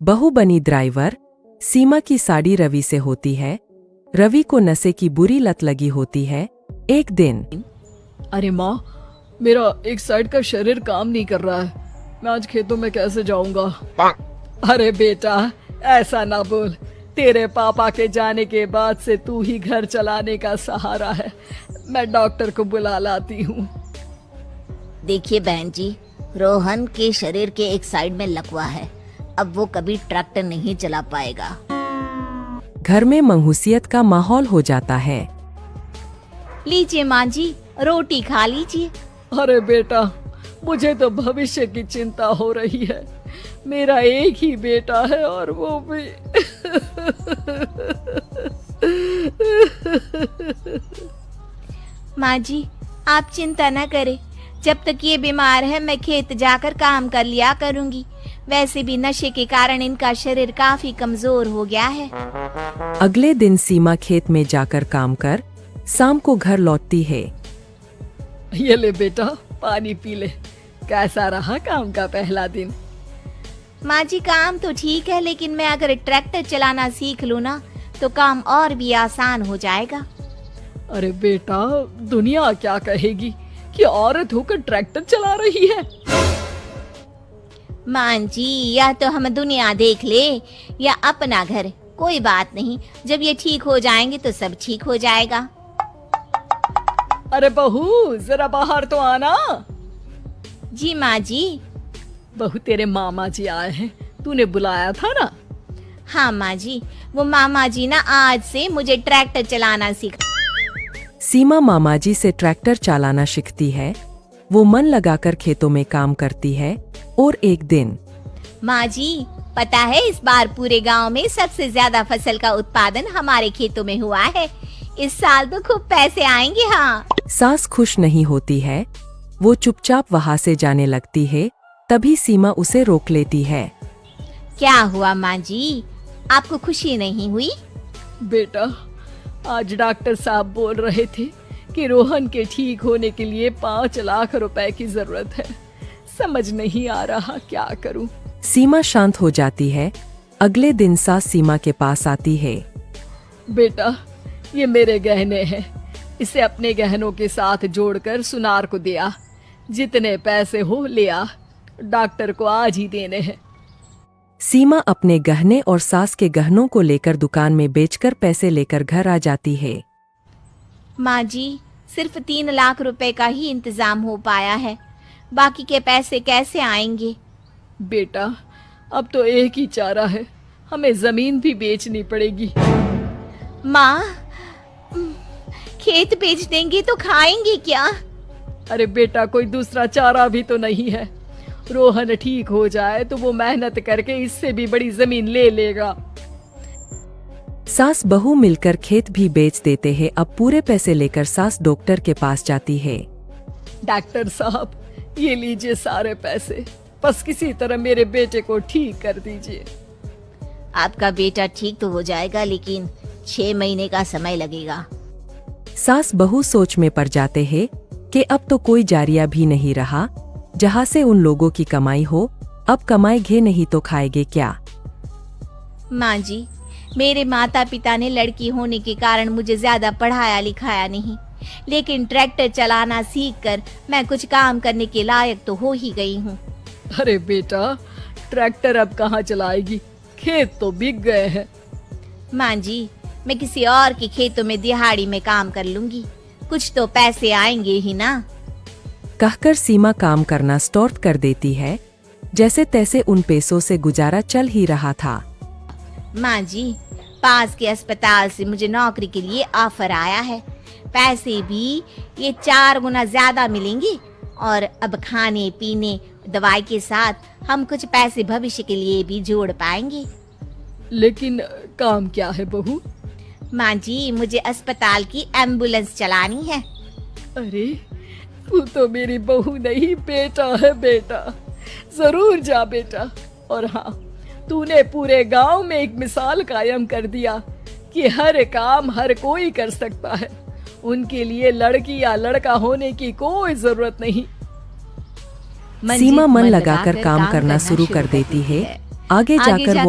बहू बनी ड्राइवर। सीमा की साड़ी रवि से होती है। रवि को नशे की बुरी लत लगी होती है। एक दिन अरे माँ, मेरा एक साइड का शरीर काम नहीं कर रहा है। मैं आज खेतों में कैसे जाऊंगा? अरे बेटा, ऐसा ना बोल। तेरे पापा के जाने के बाद से तू ही घर चलाने का सहारा है। मैं डॉक्टर को बुला लाती हूँ। देखिए बहन जी, रोहन के शरीर के एक साइड में लकवा है। अब वो कभी ट्रैक्टर नहीं चला पाएगा। घर में मंहूसियत का माहौल हो जाता है। लीजिए माँ जी, रोटी खा लीजिए। अरे बेटा, मुझे तो भविष्य की चिंता हो रही है। मेरा एक ही बेटा है और वो भी माँ जी, आप चिंता न करें। जब तक ये बीमार है मैं खेत जाकर काम कर लिया करूँगी। वैसे भी नशे के कारण इनका शरीर काफी कमजोर हो गया है। अगले दिन सीमा खेत में जाकर काम कर शाम को घर लौटती है। ये ले बेटा, पानी पी ले। कैसा रहा काम का पहला दिन? माँ जी, काम तो ठीक है, लेकिन मैं अगर ट्रैक्टर चलाना सीख लूँ ना तो काम और भी आसान हो जाएगा। अरे बेटा, दुनिया क्या कहेगी कि औरत होकर ट्रैक्टर चला रही है। माँ जी, या तो हम दुनिया देख ले या अपना घर, कोई बात नहीं। जब ये ठीक हो जाएंगे तो सब ठीक हो जाएगा। अरे बहू, जरा बाहर तो आना। जी माँ जी। बहू, तेरे मामा जी आए हैं, तूने बुलाया था ना? हाँ माँ जी, वो मामा जी ना आज से मुझे ट्रैक्टर चलाना सिखा। सीमा मामाजी से ट्रैक्टर चलाना सीखती है। वो मन लगाकर खेतों में काम करती है। और एक दिन माँ जी, पता है इस बार पूरे गांव में सबसे ज्यादा फसल का उत्पादन हमारे खेतों में हुआ है। इस साल तो खूब पैसे आएंगे। हाँ। सास खुश नहीं होती है। वो चुपचाप वहाँ से जाने लगती है। तभी सीमा उसे रोक लेती है। क्या हुआ माँ जी, आपको खुशी नहीं हुई? बेटा, आज डॉक्टर साहब बोल रहे थे कि रोहन के ठीक होने के लिए 5 लाख रुपए की जरूरत है। समझ नहीं आ रहा क्या करूं। सीमा शांत हो जाती है। अगले दिन सास सीमा के पास आती है। बेटा, ये मेरे गहने हैं। इसे अपने गहनों के साथ जोड़कर सुनार को दिया। जितने पैसे हो ले आ। डॉक्टर को आज ही देने हैं। सीमा अपने गहने और सास के गहनों को लेकर दुकान में बेचकर पैसे लेकर घर आ जाती है। माँ जी, सिर्फ 3 लाख रुपए का ही इंतजाम हो पाया है। बाकी के पैसे कैसे आएंगे? बेटा, अब तो एक ही चारा है, हमें जमीन भी बेचनी पड़ेगी। माँ, खेत बेच देंगे तो खाएंगे क्या? अरे बेटा, कोई दूसरा चारा भी तो नहीं है। रोहन ठीक हो जाए तो वो मेहनत करके इससे भी बड़ी जमीन ले लेगा। सास बहू मिलकर खेत भी बेच देते हैं। अब पूरे पैसे लेकर सास डॉक्टर के पास जाती है। डॉक्टर साहब, ये लीजिए सारे पैसे। बस किसी तरह मेरे बेटे को ठीक कर दीजिए। आपका बेटा ठीक तो हो जाएगा, लेकिन 6 महीने का समय लगेगा। सास बहू सोच में पड़ जाते हैं कि अब तो कोई जारिया भी नहीं रहा जहाँ से उन लोगों की कमाई हो। अब कमाएंगे नहीं तो खाएंगे क्या? माँ जी, मेरे माता पिता ने लड़की होने के कारण मुझे ज्यादा पढ़ाया लिखाया नहीं, लेकिन ट्रैक्टर चलाना सीखकर मैं कुछ काम करने के लायक तो हो ही गई हूँ। अरे बेटा, ट्रैक्टर अब कहाँ चलाएगी? खेत तो बिक गए हैं। माँ जी, मैं किसी और के खेतों में दिहाड़ी में काम कर लूंगी। कुछ तो पैसे आएंगे ही ना। कहकर सीमा काम करना स्टार्ट कर देती है। जैसे तैसे उन पैसों से गुजारा चल ही रहा था। माँ जी, पास के अस्पताल से मुझे नौकरी के लिए ऑफर आया है। पैसे भी ये 4 गुना ज्यादा मिलेंगे और अब खाने पीने दवाई के साथ हम कुछ पैसे भविष्य के लिए भी जोड़ पाएंगे। लेकिन काम क्या है बहू? माँ जी, मुझे अस्पताल की एम्बुलेंस चलानी है। अरे, तू तो मेरी बहू नहीं, बेटा है। बेटा, जरूर जा बेटा। और हाँ, तूने पूरे गांव में एक मिसाल कायम कर दिया कि हर काम हर कोई कर सकता है। उनके लिए लड़की या लड़का होने की कोई जरूरत नहीं। सीमा मन लगाकर काम करना शुरू कर देती है। आगे जाकर वो